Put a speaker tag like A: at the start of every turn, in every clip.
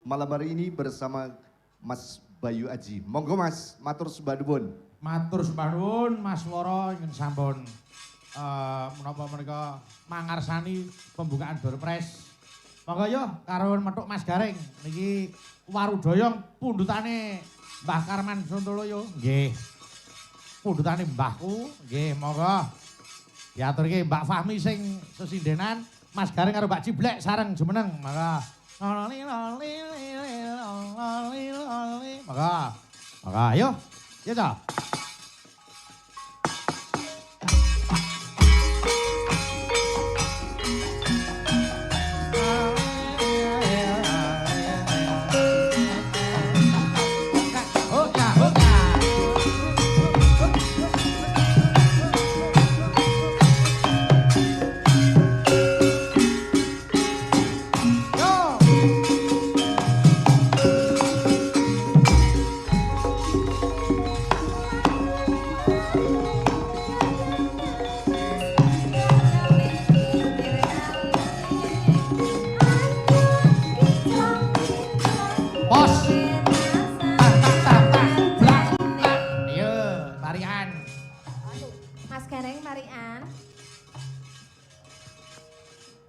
A: malam hari ini bersama Mas Bayu Aji. Monggo Mas, matur sembah nuwun.
B: Matur sembah nuwun Mas Woro ingin sampun menapa menika mangarsani pembukaan Doorpress. Monggo yo karo metuk Mas Gareng niki Warudoyong pundutane Mbah Karman Sontoloyo. Nggih. Pundutane mbahku, nggih monggo. Diaturke Mbak Fahmi sing sesindenan, Mas Gareng karo Mbak Ciblek sareng jumeneng. Maka maka ayo. Ya ta.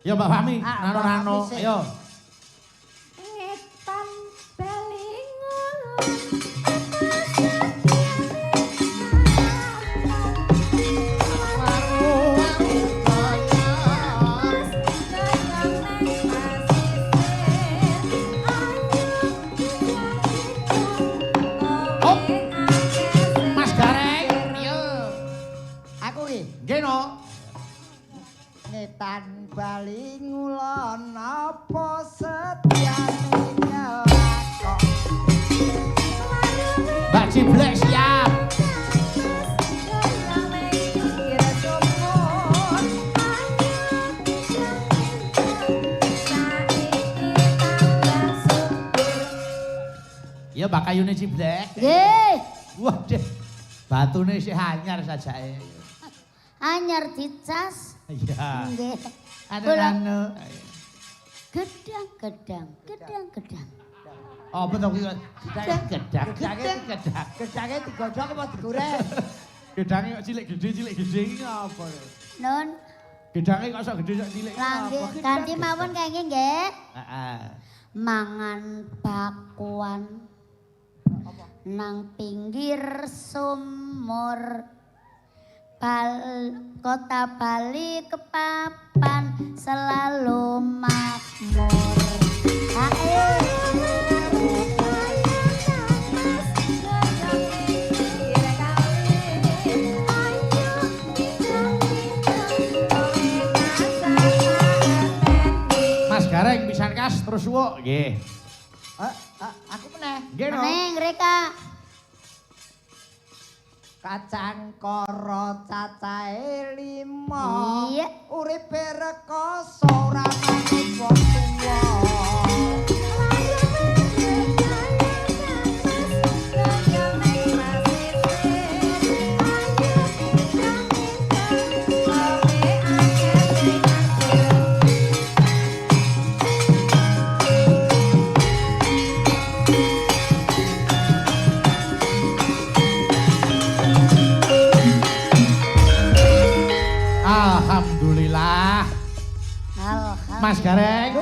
B: Yo Mbak Fahmi, nano-nano, ayo.
C: Ngetan belingun.
B: Mas Gareng, yo.
D: Aku ki,
B: Nggih no.
D: ngetan bali ngulon apa setyane nyelakok.
B: Mbak Ciblek siap. Ya Mbak Kayune Ciblek.
C: Nggih,
B: Waduh. Batune sih anyar sajake.
C: anyar dicas.
B: Iya.
C: Nggih.
B: Anu-anu.
C: Gedang.
B: Oh betul ki. Gedang.
D: Gedange digodhog apa digoreng?
B: Gedange kok cilik gede iki apa?
C: Nun,
B: Gedange kok sok gede sok cilik
C: langgih
B: apa?
C: ganti mawon kenging nggih.
B: Heeh.
C: Mangan bakwan nang pinggir sumur. Kota Bali kepapan selalu makmur.
B: Mas Gareng pisan kas terus wuk nggih.
D: Aku meneh.
B: Nggih no.
C: Neng reka
D: Kacang koro cacahe 5.
C: Iya.
D: Uripe rekoso ora manut wong tuwa.
B: Alhamdulillah. Mas Gareng.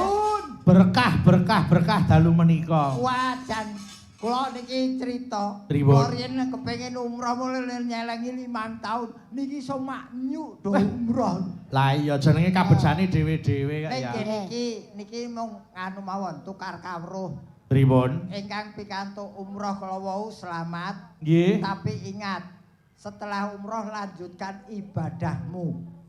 B: Berkah dalu menika.
D: Wajan kula niki crita.
B: Pripun?
D: Kula riyen kepengin umroh mulai nyelengi 5 taun. Niki iso maknyuk do umroh.
B: Lah iya jenenge kabejane dhewe-dhewe kok ya.
D: Niki mung anu mawon tukar kawruh.
B: Pripun?
D: Ingkang pikantuk umroh kala wau selamat.
B: Nggih.
D: Tapi ingat, setelah umroh lanjutkan ibadahmu.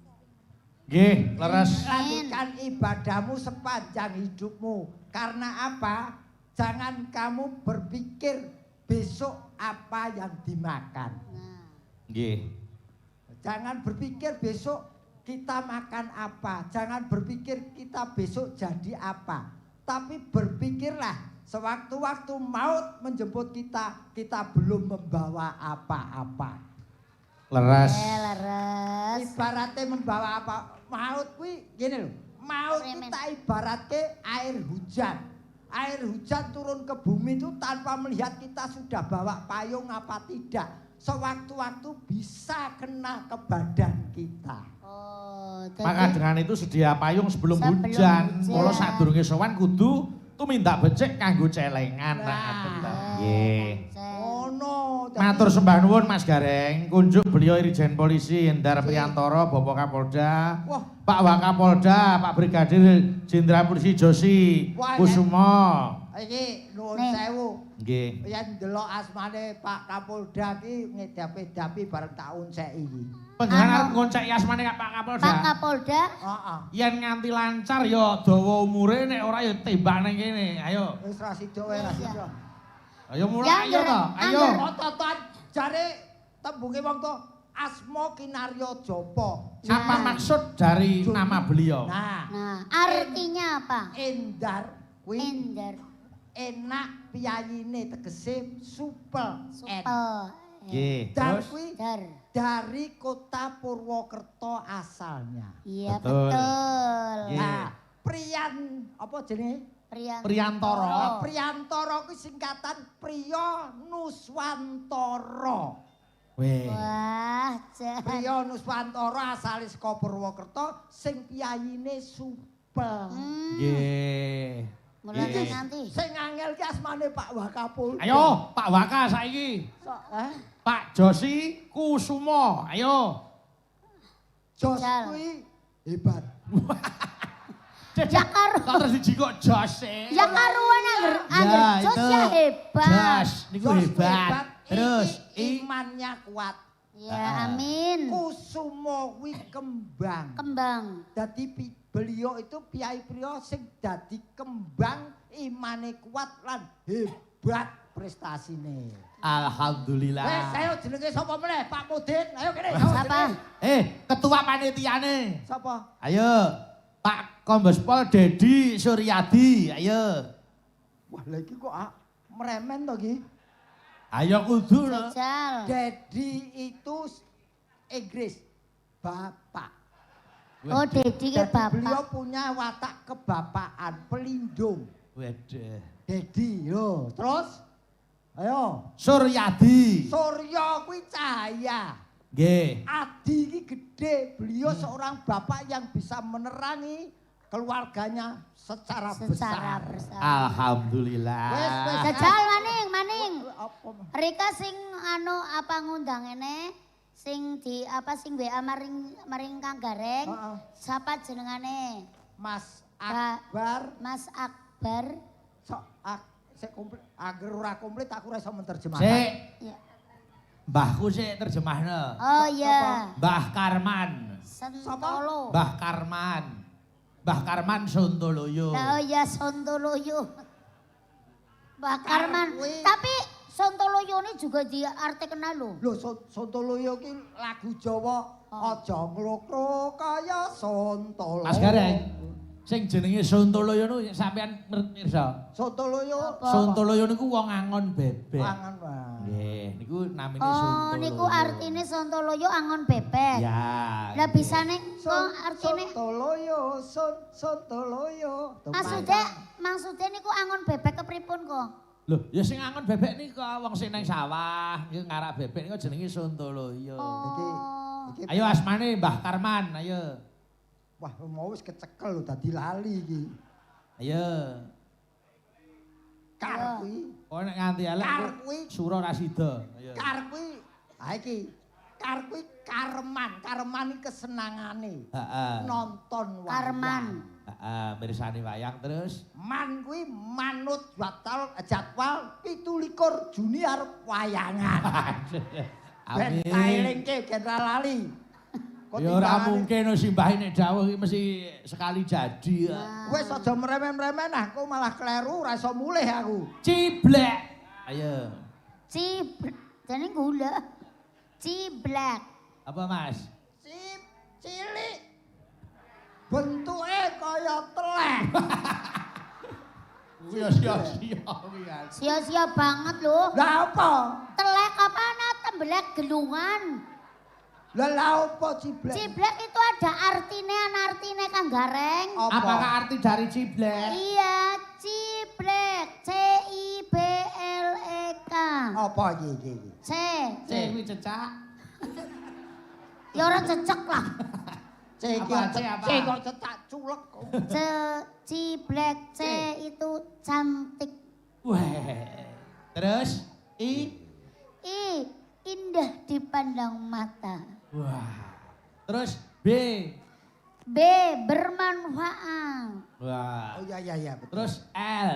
B: Nggih, leres.
D: Lanjutkan ibadahmu sepanjang hidupmu. Karena apa? Jangan kamu berpikir besok apa yang dimakan.
B: Nggih.
D: Jangan berpikir besok kita makan apa. Jangan berpikir kita besok jadi apa. Tapi berpikirlah sewaktu-waktu maut menjemput kita, kita belum membawa apa-apa.
B: Leres.
C: leres.
D: Ibaratnya membawa apa? Maut kuwi gini loh. Maut itu tak ibaratke air hujan. air hujan turun ke bumi itu tanpa melihat kita sudah bawa payung apa tidak. Sewaktu-waktu bisa kena ke badan kita.
C: Oh,
B: Maka dengan itu sedia payung sebelum
C: Sebelum
B: hujan.
C: hujan.
B: Mula sadurunge sowan kudu tumindak becik kanggo celengan. Nggih.
D: Oh no.
B: Matur sembah nuwun Mas Gareng, kunjuk beliau Irjen Polisi Hendar Priantoro, Bapak Kapolda,
D: Wah.
B: Pak Wakapolda, Pak Brigadir Jenderal Polisi Josi
D: Wah,
B: Kusumo.
D: Iki nuwun
C: Nih.
D: sewu.
B: Nggih.
D: Yen ndelok asmane Pak Kapolda ki ngedapi-dapi bareng tak unseki iki.
B: Panjenengan arep
C: Anu.
B: ngonceki asmane Pak Kapolda.
C: Pak Kapolda,
D: Heeh.
B: Yen nganti lancar ya dawa umure nek ora ya tembak ning kene. Ayo.
D: Wis ra sida wae ra
C: Iya.
D: sida.
B: Ayo mulai
C: Ya,
B: ayo to. Ayo.
C: angger.
D: Ototan jare tembunge wong to Asma Kinarya Japa.
B: Apa
C: Nah.
B: maksud dari nama beliau?
D: Nah,
C: nah artinya apa?
D: Endar kuwi
C: Ender,
D: enak piyayine tegese supel.
C: supel,
B: Nggih.
D: Dan
B: Terus
D: kuwi
C: dar.
D: dari kota Purwokerto asalnya.
C: Iya
B: Betul.
C: betul.
B: Iya.
D: Nah, Priyan apa jenenge?
B: Priantoro.
C: Oh.
D: Priantoro kuwi singkatan Priya Nuswantara.
B: Weh.
C: Wah, jan.
D: Priya Nuswantara asale saka Purwokerto sing piyayine supel.
B: Nggih.
C: Mulai
B: Nggih.
C: nanti.
D: Sing angel ki asmane Pak Wakapolda.
B: Ayo, Pak Waka saiki. Pak Josi Kusumo. Ayo.
D: Jos
C: Jal.
D: kuwi hebat.
C: Ya karo.
B: Kok terus dijikok Jos e?
C: Ya karuan angger jos ya hebat.
B: Jos niku
D: Jos
B: hebat. Terus
D: imannya kuat.
C: Ya amin.
D: Kusumo kuwi kembang.
C: Kembang.
D: Dadi beliau itu piyai priya sing dadi kembang imane kuat lan hebat prestasine.
B: alhamdulillah.
D: Wes ayo jenenge sapa meneh? Pak Mudin. Ayo kene.
C: Siapa?
B: Ketua panitiane.
D: Sapa?
B: Ayo, Pak Kombes Pol Dedi Suryadi. Ayo.
D: Wah, lha iki kok meremen to iki.
B: Ayo kudu lho.
C: Jajal.
D: Dedi itu Inggris. Bapak.
C: Oh, Dedi ke
D: Jadi beliau
C: bapak.
D: punya watak kebapaan, pelindung.
B: Waduh.
D: Dedi, yo. Terus? Ayo.
B: Suryadi.
D: Surya kuwi cahaya.
B: Nggih.
D: Adi iki gede. Beliau seorang bapak yang bisa menerangi keluarganya secara besar.
B: Alhamdulillah.
D: Wes, wes.
C: Jajal maning.
D: Apa?
C: Rika sing apa ngundang ini sing di apa sing WA maring Kang Gareng.
D: Heeh.
C: Siapa jenengane?
D: Mas
C: Ba-
D: Akbar.
C: Mas Akbar.
D: Sok sik komplit. Agar ora komplit aku ora iso menterjemahkan.
B: Sik,
C: Ya.
B: mbahku sik terjemahne.
C: Oh iya.
B: Mbah Karman.
C: Sentolo.
B: Mbah Karman. Mbah Karman Sontoloyo.
C: Nah, oh iya Sontoloyo. Mbak Karman.
D: Karwi.
C: Tapi Sontoloyo ini juga diartikan lho.
D: Lho Sontoloyo ki lagu Jawa aja nglokro kaya Sontolo.
B: Mas Gareng, sing jenenge Sontoloyo niku sampean mirsa.
D: Sontoloyo.
B: Sontoloyo niku wong angon bebek.
D: Pangan wae.
B: Nggih, niku namine
C: Oh,
B: Sontoloyo.
C: niku artine Sontoloyo angon bebek.
B: Ya.
C: Lah bisane kok artine
D: Sontoloyo, Sontoloyo.
C: maksudnya niku angon bebek kepripun kok?
B: Loh, ya sing angon bebek niku wong sing nang sawah, niku ngarak bebek niku jenenge Sontoloyo.
C: Oh.
D: Iki
B: Ayo asmane Mbah Karman, ayo.
D: wah mau wis kecekel lho dadi lali iki.
B: Ayo.
D: Kar kuwi,
B: Oh nek nganti elek
D: kar
B: niku
D: kuwi,
B: sura ra sida. Ayo.
D: kar kuwi. Ha iki. Kar kuwi kareman iki kesenangane.
B: Heeh.
D: Nonton wayang.
C: Karman.
B: Heeh, mirsani wayang terus.
D: Man kuwi manut jadwal 17 Juni arep wayangan. Ben
B: Amin.
D: taelingke Jenderal Lali. Kok
B: Ya ora
D: timbangane-
B: mungkin no simbahe nek dawuh iki mesti sekali jadi.
D: Wis aja meremen-remen aku malah kleru ora iso mulih aku.
B: Ciblek. Ayo.
C: Jane gula. Ciblak.
B: Apa Mas?
D: Cilik. Bentuke kaya telek.
B: Kuwi ya sia-sia kuwi kan.
C: Sia-sia banget lho.
D: Lah apa?
C: Telek apa tembelek gelungan.
D: Lah apa ciblek?
C: Ciblek itu ada artine Kang Gareng.
D: Apa?
B: Apakah arti dari ciblek?
C: Iya, ciblek.
D: Apa iki?
C: C.
B: C kuwi cecak.
C: Ya ora cecek lah.
D: C iki
B: Apa, C apa?
D: C kok cetak culek kok.
C: C ciblek, C itu cantik.
B: Wah. Terus I.
C: I indah dipandang mata.
B: Wah. Terus B.
C: B bermanfaat.
B: Wah.
D: Oh iya betul.
B: Terus L.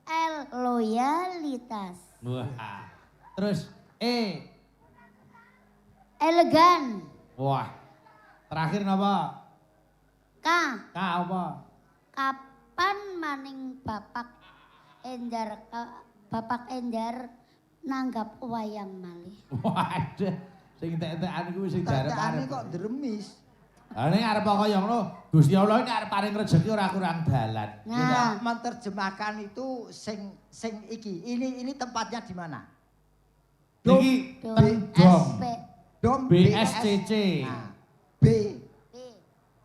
C: L loyalitas.
B: Wah. Terus E.
C: Elegan.
B: Wah. Terakhir napa?
C: K
B: K apa?
C: kapan maning Bapak Endar nanggap wayang malih.
B: Waduh. Sing entek-entekan iku sing
D: Tandane
B: jarep-arep.
D: kok dremis.
B: Lah ning arep kaya ngono, Gusti Allah ini arep paring rezeki ora kurang dalan.
C: Nah,
D: Menerjemahkan itu sing iki. Ini tempatnya di mana?
B: Niki
C: Dom.
B: Dom.
C: B.
D: Dom
B: BSCC.
D: Nah, B.
C: B.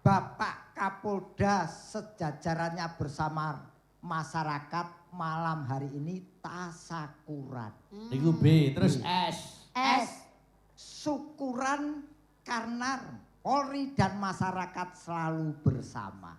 D: Bapak Kapolda sejajarannya bersama masyarakat malam hari ini tasakuran.
B: Niku B, terus S.
C: S.
D: Syukuran karena Polri dan masyarakat selalu bersama.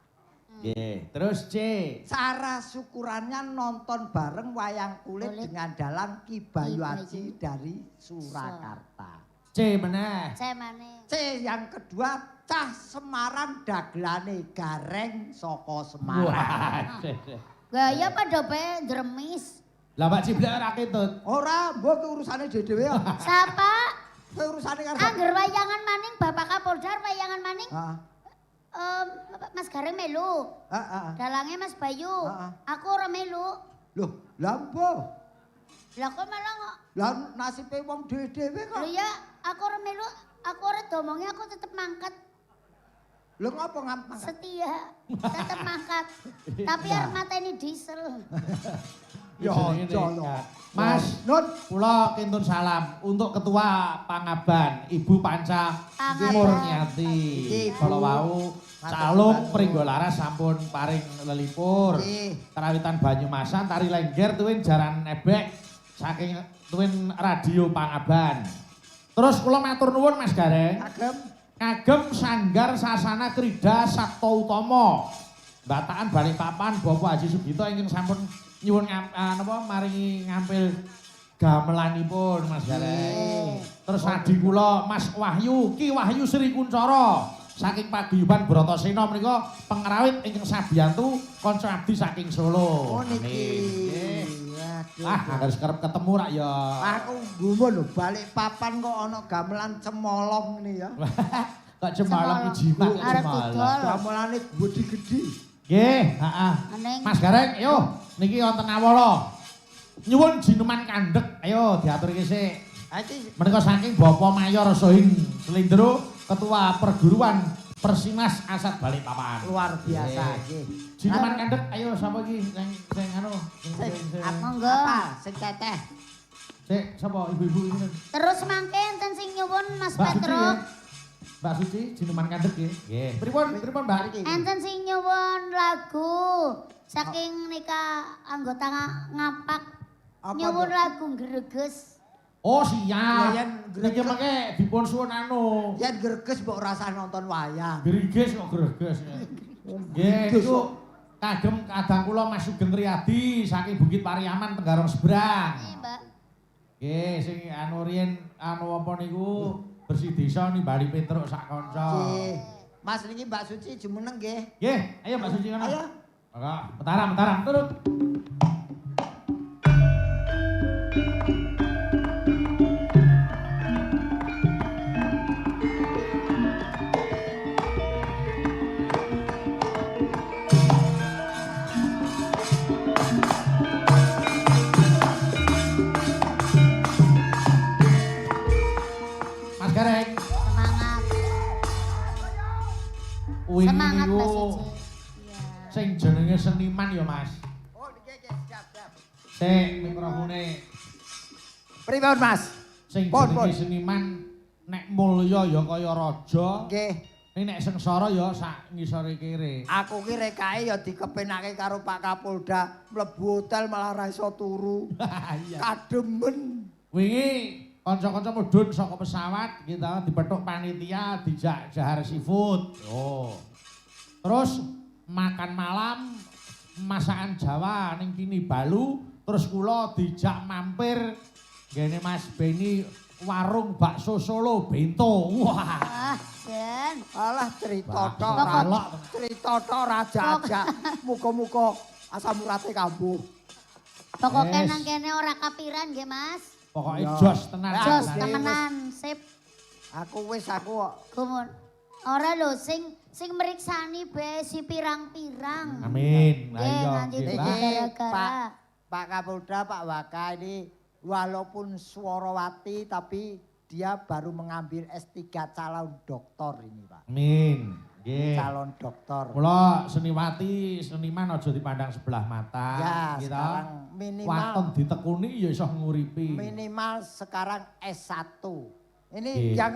B: Nggih, terus C.
D: Cara syukurannya nonton bareng wayang kulit
C: Kulit.
D: dengan dalang Ki Bayu
C: Ki Bayu.
D: Aji dari Surakarta.
B: C meneh.
C: C maneh.
D: C yang kedua cah Semarang dagelane gareng saka Semarang.
B: Waduh.
C: Gaya pada bae dremis.
B: Lah Pak Ciblek ora ketut.
D: Ora, mbok ki urusane dhewe ya.
C: Siapa?
D: Kowe urusane karo
C: Angger wayangan maning Bapak Kapolda wayangan maning.
D: Heeh.
C: Mas Gareng melu.
D: Heeh.
C: Dalangnya Mas Bayu.
D: Heeh.
C: Aku ora melu.
D: Loh, lha apa?
C: Lah kok malah kok.
D: Lah nasibe wong dhewe-dhewe kok.
C: Lho ya, aku ora melu. Aku ora domongnya aku tetep mangkat.
D: Lho ngapa ngangkat?
C: Setia. Tetep mangkat. Tapi arep mateni diesel.
D: Ya
B: Jenenge
D: aja
B: nekat.
D: lho.
B: Mas,
D: Nun,
B: kula kintun salam untuk Ketua Pangaban Ibu Panca
C: Pangaban.
B: Murniati.
D: Ibu.
B: Kalau wau calung Pringgolaras sampun paring lelipur.
D: Nggih.
B: Karawitan Banyumasan tari lengger tuwin jaran ebek saking tuwin radio Pangaban. Terus kula matur nuwun Mas Gareng.
D: agem
B: Kagem Sanggar Sasana Krida Sabto Utomo. Bataan Balikpapan Bapak Haji Sugito ingkang sampun nyuwun maringi ngampil gamelanipun Mas Gareng. Terus adi kula Mas Wahyu, Ki Wahyu Sri Kuncoro saking Paguyuban Bratasena menika pengrawit ingkang sabiyantu kanca abdi saking Solo.
D: Oh niki.
B: Nggih.
D: Waduh.
B: Ah, harus kerep ketemu rak ya.
D: Aku gumun lho balik papan kok ana gamelan cemolong ini ya.
B: Kok cemalong jimat kok
C: Arep
B: cemalong.
C: dodol.
D: Gamelane gede-gede.
B: Nggih, heeh.
C: Aning.
B: Mas Gareng, ayo niki wonten awala. Nyuwun jineman kandhek, ayo diaturke sik.
D: Ha iki
B: Menika saking Bapak Mayor Sohing Slendro, Ketua Perguruan Persinas Asad Balikpapan.
D: luar biasa
B: Nggih.
D: nggih.
B: Jineman kandhek, ayo sapa iki sing anu?
C: Monggo.
D: Apa? Sing teteh.
B: Sik, sapa ibu-ibu ini?
C: Terus mangke enten sing nyuwun Mas
B: Mbak Suci
C: Petro.
B: ya? Mbak Suci, jineman kandhek nggih. Nggih. Pripun Mbak?
C: Enten sing nyuwun lagu saking nika anggota ngapak.
D: Apa
C: Nyuwun
D: tuh?
C: lagu greges.
B: Oh, siap.
D: Ya, yen
B: Niki mengke dipun suwun anu.
D: Yen greges mbok rasa nonton wayang.
B: Greges kok greges. Nggih, niku kagem kadang kula Mas Sugeng Riyadi saking Bukit Pariaman Tenggarong Seberang.
C: Nih, Mbak.
B: Nggih, sing anu riyen anu apa niku bersih desa nimbali Petruk sak kanca.
D: Nggih. Mas niki Mbak Suci jumeneng nggih.
B: Nggih, ayo Mbak Suci kono.
D: Ayo.
B: Monggo, mentaram turut. Mas Gareng,
C: Semangat.
B: wingi
C: Semangat
B: niku
C: Mbak Suci. Iya.
B: sing jenenge seniman ya Mas.
D: Oh niki siap.
B: Sik mikrofone
D: Pripun Mas?
B: sing
D: Pun,
B: jenenge
D: pun.
B: seniman nek mulya ya kaya raja,
D: Nggih.
B: ning nek sengsara ya sak ngisore kere.
D: Aku ki rekae ya dikepenake karo Pak Kapolda mlebu hotel malah ra iso turu.
B: Iya.
D: Kademen.
B: wingi kanca-kanca mudhun saka pesawat kita dipethuk panitia dijak jahar seafood. Oh. Terus makan malam masakan Jawa ning Kini Balu, terus kula dijak mampir ngene Mas Beni warung bakso Solo Bento. Wah.
C: Ah, Jen.
D: Alah cerita tok,
B: Pokok-
D: cerita tok raja-raja. Muga-muga asam urate kambuh.
C: Pokoknya
B: Yes.
C: nang kene ora kapiran nggih, Mas.
B: Pokoknya
D: Ya.
B: jos tenan.
C: Jos
D: Oke,
C: temenan, sip.
D: Aku kok.
C: Gumun. Ora lho sing meriksani bae si pirang-pirang.
B: Amin. Lah
C: Nggih,
B: iya.
C: nganti
B: nggih,
C: iki.
B: Pak.
C: Gara-gara.
D: Pak Kapolda, Pak Waka ini walaupun Suwarawati tapi dia baru mengambil S3 calon doktor ini, Pak.
B: Amin. Nggih.
D: Calon doktor.
B: Kula seniwati, seniman aja dipandang sebelah mata.
D: Ya,
B: Kita
D: sekarang minimal
B: waton ditekuni ya iso nguripi.
D: minimal sekarang S1. Ini
B: Iya.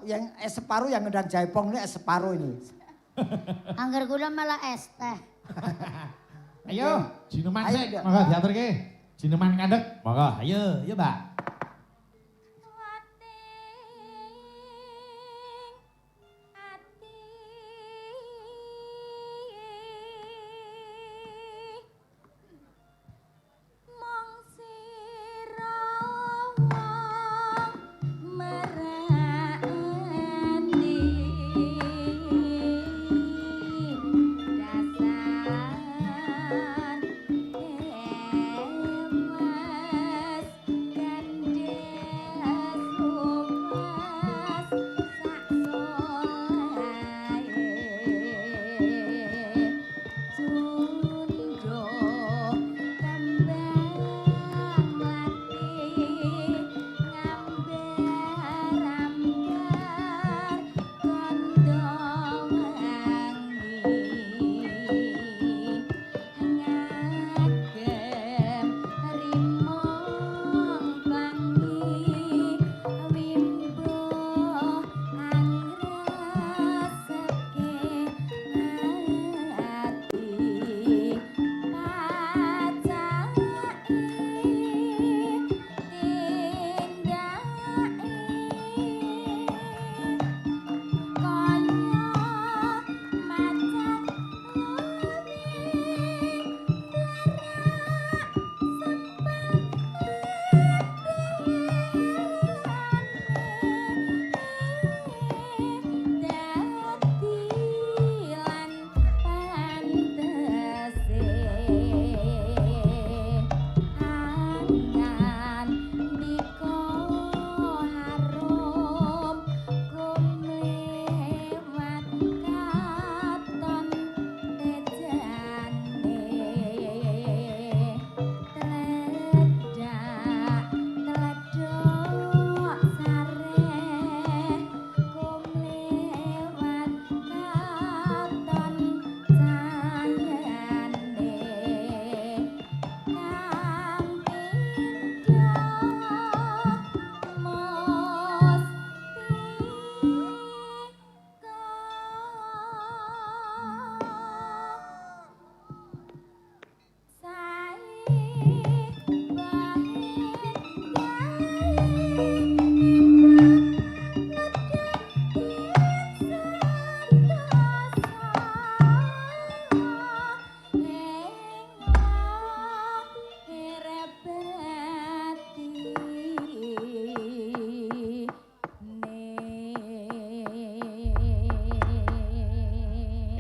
D: yang S separuh yang ngedang Jaipong ini S separuh ini.
C: Angger kula malah es teh.
B: Ayo, jineman
D: Ayo,
B: sik,
D: Dok.
B: monggo diaturke. Jineman kandhek. Monggo, ayo, Mbak.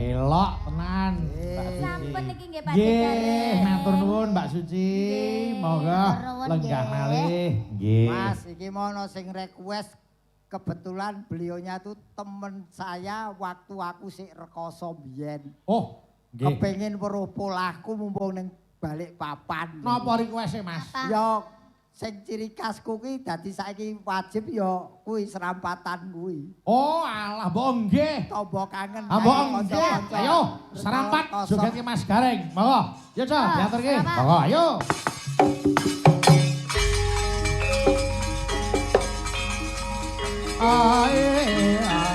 B: Elok tenan. Mbak Suci.
E: Sampun niki nggih Pak
B: Nggih,
E: Dikare.
B: matur nuwun Mbak Suci.
E: Nggih,
B: Monggo
C: matur nuwun,
B: lenggah
C: nggih.
B: malih. Nggih.
D: Mas, iki mono sing request kebetulan beliaunya tuh temen saya waktu aku sik rekoso biyen.
B: Oh, nggih.
D: Kepengin weruh polahku mumpung ning balik papan.
B: Napa request-e, Mas?
C: Apa?
D: Ya sing ciri khasku ki dadi saiki wajib ya kuwi serampatan kuwi.
B: Oh, alah mbok nggih.
D: Tombo kangen.
B: Ah, mbok
D: ayo,
B: nggih.
D: kanca-kanca.
B: Ayo, serampat
D: Kosong.
B: joget ke Mas Gareng. Monggo. Yo, Cok,
C: Ah,
B: diaturke.
C: serampat.
B: Monggo, ayo. Ae, ae.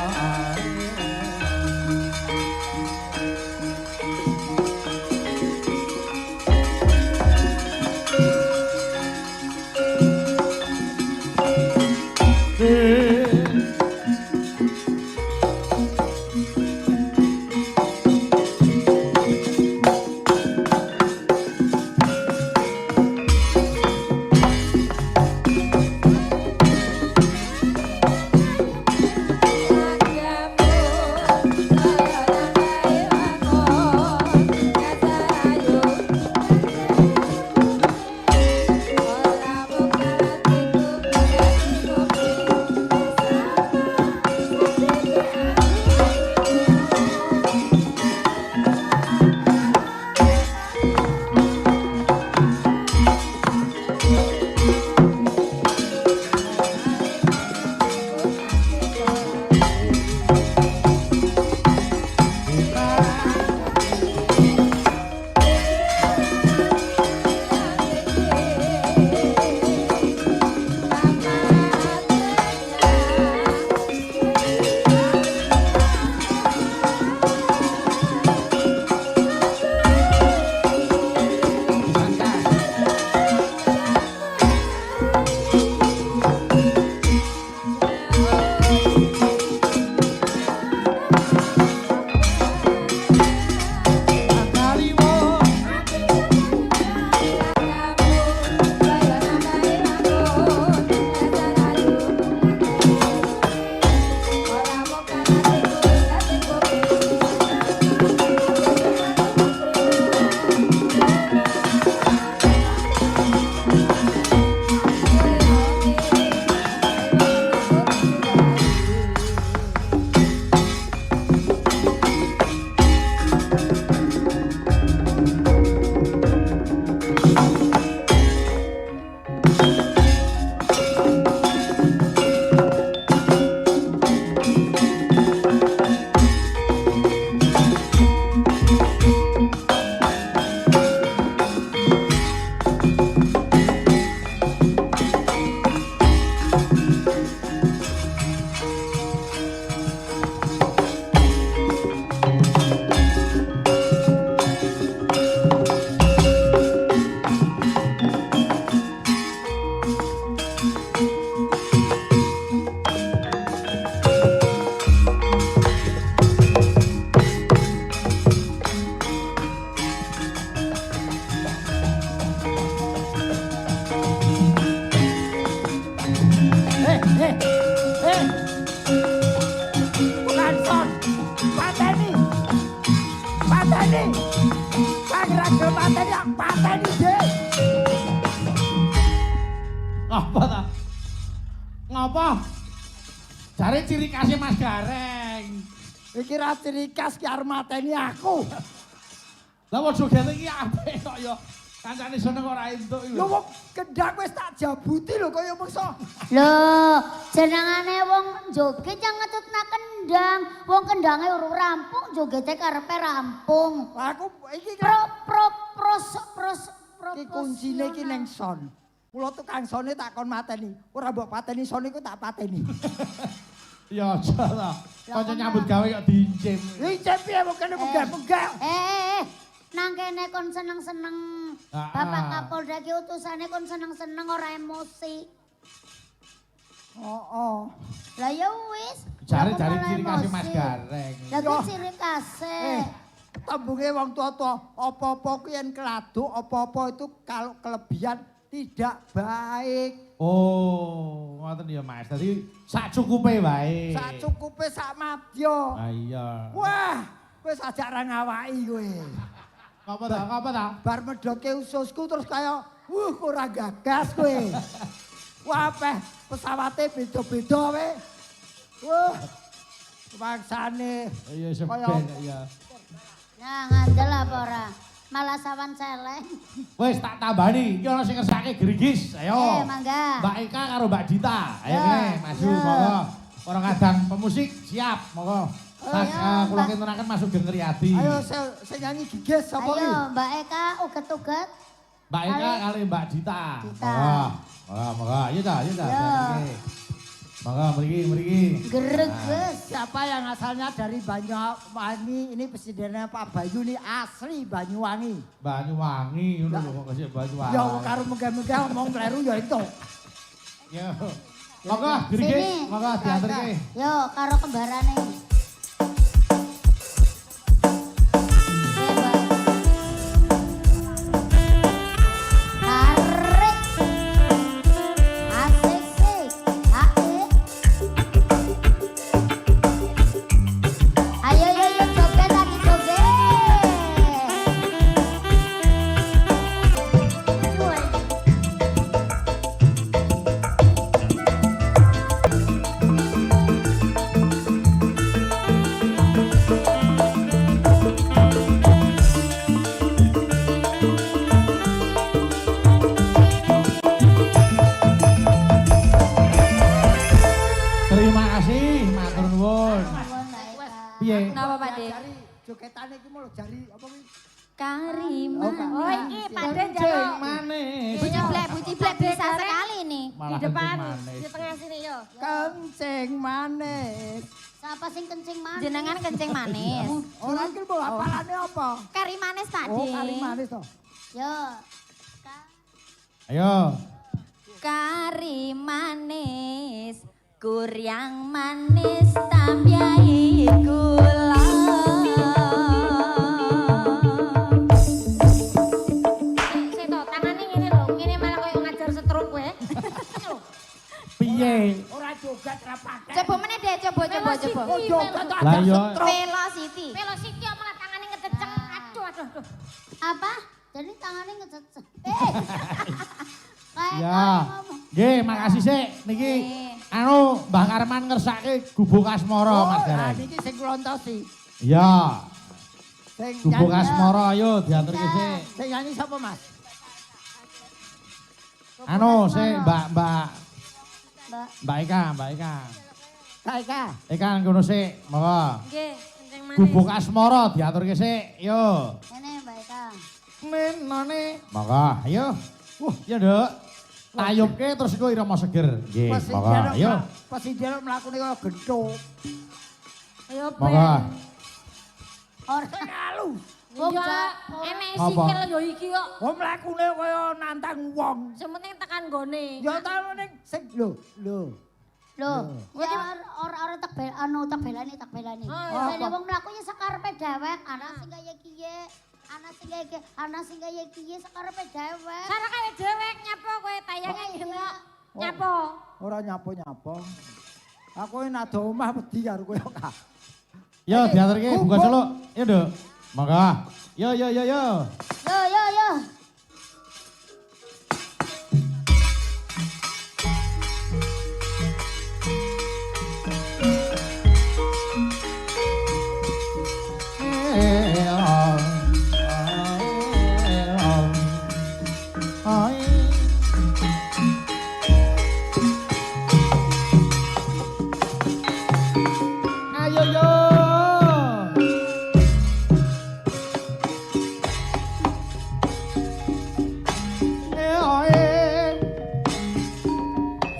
B: jare ciri khasnya Mas Gareng.
D: Iki ra ciri khas ki arep mateni aku.
B: Lah wong jogete iki apik kok ya. Kancane seneng ora entuk iki.
D: Lho wong kendhang wis tak jabuti lho kaya mengso.
C: Loh, jenengane wong joget yang ngetutna kendang. Wong kendange urung rampung, jogete karepe rampung.
D: Lah aku iki
C: Pros.
D: iki kuncine iki ning son. Mula tukang sone tak kon mateni. Ora mbok pateni son iku tak pateni.
B: Ya aja lah. Kanca nyambut gawe kok diincim.
D: Licin piye wong kene munggah-munggah.
C: Nang kene kon seneng-seneng. Bapak Kapolda ki utusane kon seneng-seneng ora emosi.
D: Oh.
C: Lah ya wis.
B: Jare-jare ciri khasnya Mas Gareng.
C: Lah ku ciri khase.
D: Tembunge wong tua-tua, apa-apa ku yen keladuk, apa-apa itu kalau kelebihan tidak baik.
B: Oh, ngoten ya Mas. Dadi sak cukupe wae.
D: Sak cukupe sak madya.
B: Ah iya.
D: Wah, kowe sajak ra ngawaki kowe.
B: Apa ta?
D: Bar medhotke ususku terus kaya ora gagas kowe. Wah, pesawate beda-beda kowe. Bangsane.
B: Iya seben ya.
C: Nah, ngandel apa ora? Malah sawan celeng.
B: Wis tak tambani, iki ana sing ngersake gerigis. Ayo.
C: Mangga.
B: Mbak Ika karo Mbak Dita. Ayo
C: Ya,
B: kene, maju
C: ya.
B: monggo. Orang kadang pemusik siap, monggo. Mas
C: ya,
B: kula
C: Mbak.
B: kintunaken masuk Gengriyadi.
D: Ayo sing nyanyi giges sapa iki?
C: Ayo Mbak Eka uget-uget.
B: Mbak Ika kali Mbak Dita.
C: Dita.
B: Monggo. Ayo ta, ayo ta.
C: Ya.
B: Monggo mriki.
C: Greges.
D: Siapa yang asalnya dari Banyuwangi, ini presidennya Pak Bayu ini asli Banyuwangi.
B: Banyuwangi ngono lho kok kasih Banyuwangi.
D: Ya karo megah-megah ngomong kleru ya itu.
B: Yo. Monggo gerigis,
C: Sini.
B: monggo diaturke.
C: Yo karo kembarane. Tarik. Asik sih. Asik. Ayo joget lagi joget.
B: Terima kasih, matur nuwun. Piye?
E: Napa Pak De?
D: Jari jogetane iki mau jari apa kuwi?
E: Karima.
C: Oh,
E: iki Pak De
B: Kencing manis.
E: Bu Ciblek bisa sekali nih.
B: Malah
E: Di depan,
B: kencing manis.
E: di tengah sini yo.
D: Kencing manis.
C: Siapa sing kencing manis?
E: Jenengan kencing manis.
D: Ora iki mbok apalane apa?
E: Kari manis Pak
D: Oh,
E: De.
D: kari manis to.
C: Yo.
B: Ayo.
E: Kari manis, kuryang manis tambahi gula. Sik to, tangane ngene lho, ngene malah koyo ngajar setrum kowe.
B: Piye?
D: Ora joget ra pakai.
E: Coba meneh deh, coba.
D: Oh, joget
B: Lah
D: ada
B: yo.
D: setrum.
E: Velocity. Velocity malah tangane ngececeng. Aduh.
C: Apa? Jadi tangannya ngececek. Kayak
B: Ya.
C: ngomong.
B: Nggih, makasih sik. Niki anu Mbah Karman ngersake gubuk asmara Mas
D: Nah,
B: Gareng.
D: niki sing klontosi.
B: Iya,
D: Sing
B: gubuk
D: nyanyi-
B: asmara ayo diaturke sik.
D: Sing nyanyi sapa, Mas?
B: Anu sik Mbak
C: Mbak.
B: Mbak Eka.
D: Kaika.
B: Eka ngono sik, monggo.
E: Nggih, kencing manis.
B: Gubuk asmara diaturke sik. Yo.
C: Ini Mbak Eka.
B: Menone. Monggo, ayo. Ya, Nduk. Tayubke terus iku irama seger. Nggih, monggo. Ayo.
D: Presiden mlakune kaya genthuk.
E: Ayo
B: Monggo.
C: Orang
D: Ngalu.
C: Wong
E: Ya,
C: Ja-
E: enek
B: Apa?
E: sikil yo iki kok.
D: Wong mlakune kaya nantang wong.
E: Sementing tekan gone.
D: Ya ta ning sing lho.
C: Loh, ya orang tak belani.
E: Oh,
C: Jadi wong mlakunya sakarepe dewek, ana sing kaya kiye, ana sing kaya kiye sakarepe dewek.
E: Cara kaya dewek nyapo kowe tayange
C: Oh,
E: ngene
C: iya.
E: kok. Nyapo.
D: Ora nyapo-nyapo. Aku nado omah wedi karo kowe kok.
B: Yo diaturke buka celuk. Ya, Nduk. Monggo. Yo.
C: Yo.
B: Oi. Ayo yo. Oi.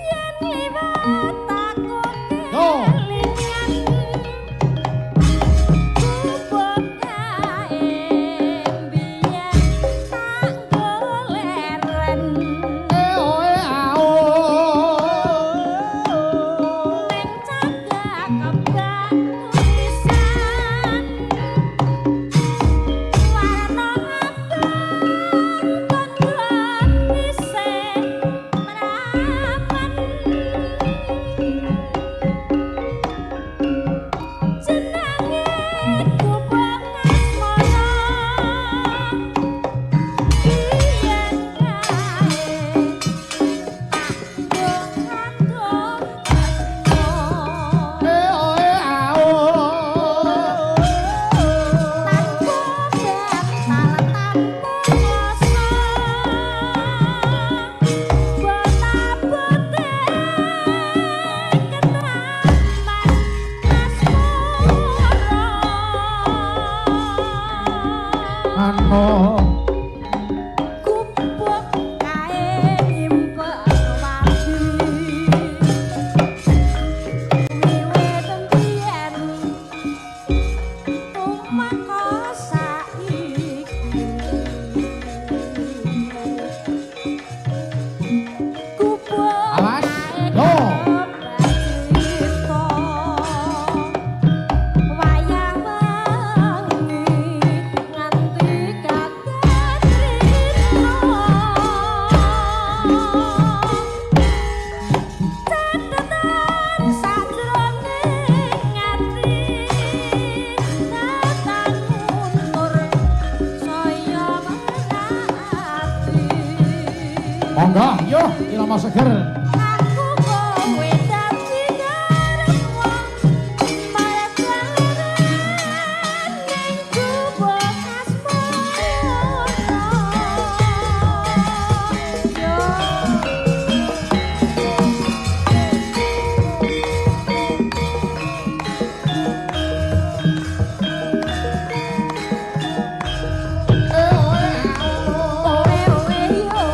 E: Yen liwat aku
B: Yo.
E: kelingan kubuk kae mbiyen tak goleren
B: Oi ao.
E: ning cagak kembang tulisan warna abang kondang isih meraman jenenge kubuk asmara biyen kae
B: Oi ao. Ano
E: Kubuk kae nyimpek wadi wiwit mbiyen tumeka saiki kubuk
B: Awas.
E: kae
B: Yo.
E: cipta wayah wengi nganti kaget rino catatan sajroning ati datang mundur saya menati
B: monggo yo irama seger.
E: aku kowe dadi garep wong malih ning kubuk asmara yo oe oe yo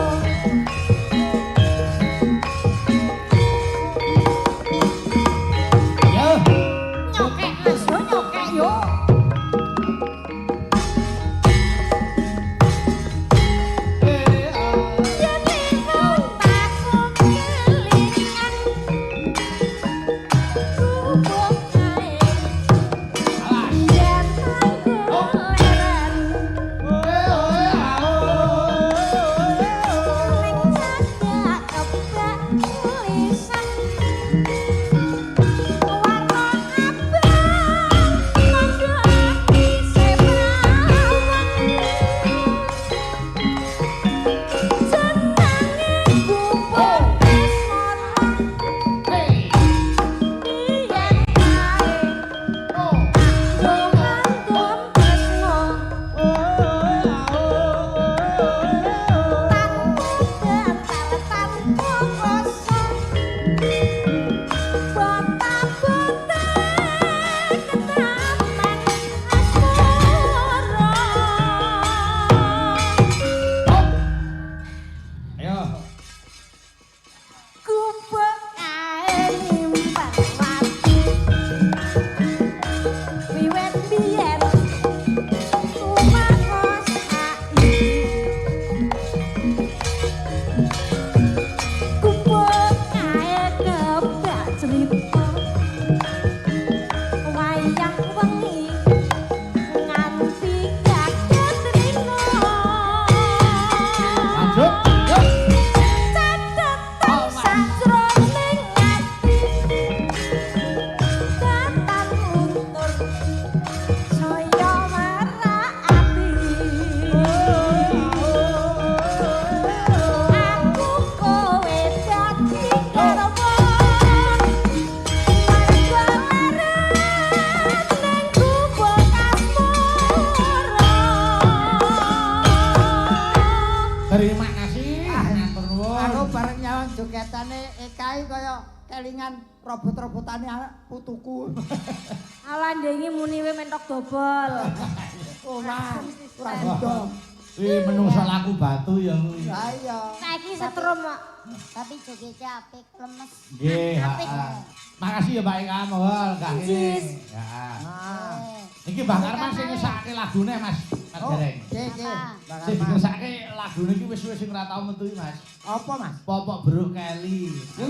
B: matur nuwun.
D: Aku bareng nyawang jogetane Ekai kaya kelingan robot-robotane putuku.
E: Alandengi muni we mentok dobol.
D: Ora sida.
B: Wih, menungso laku batu ya kuwi.
D: Lah iya.
E: Saiki setrum kok.
C: Tapi jogetnya apik lemes.
B: Nggih,
C: Apik.
B: makasih ya Mbak Eka mohon gak
E: Jis.
B: ini. Ya.
D: Nah.
B: Iki Mbak Karman sing ngesake lagune Mas Gareng.
D: Nggih.
B: Sing ngesake lagune iki wis-wis sing ora tau metu iki Mas.
D: Apa Mas?
B: Popok Bro Kelly.
D: Lho.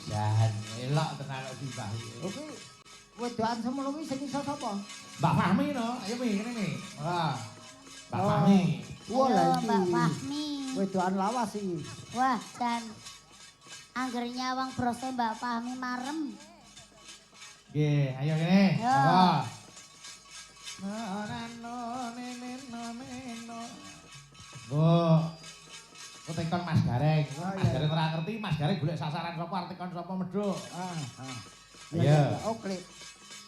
B: Dan elok tenan kok Mbah.
D: Oke. Wedokan semono kuwi sing iso sapa?
B: Mbak Fahmi no, ayo Mi kene Mi. Wah. Mbak
D: Oh.
B: Fahmi.
D: Wah
C: Ayo,
D: lah
C: Mbak
D: iki.
C: Fahmi.
D: Wedokan lawas iki.
C: Wah, dan angger nyawang brose Mbak Fahmi marem.
B: Nggih, ayo kene.
C: Yo.
B: Monggo. Bu tekon Mas Gareng.
D: Oh,
B: Mas
D: iya.
B: Gareng ora ngerti, Mas Gareng golek sasaran sapa, tekon sapa medhuk.
D: Iya.
B: Ayo.
D: Oke.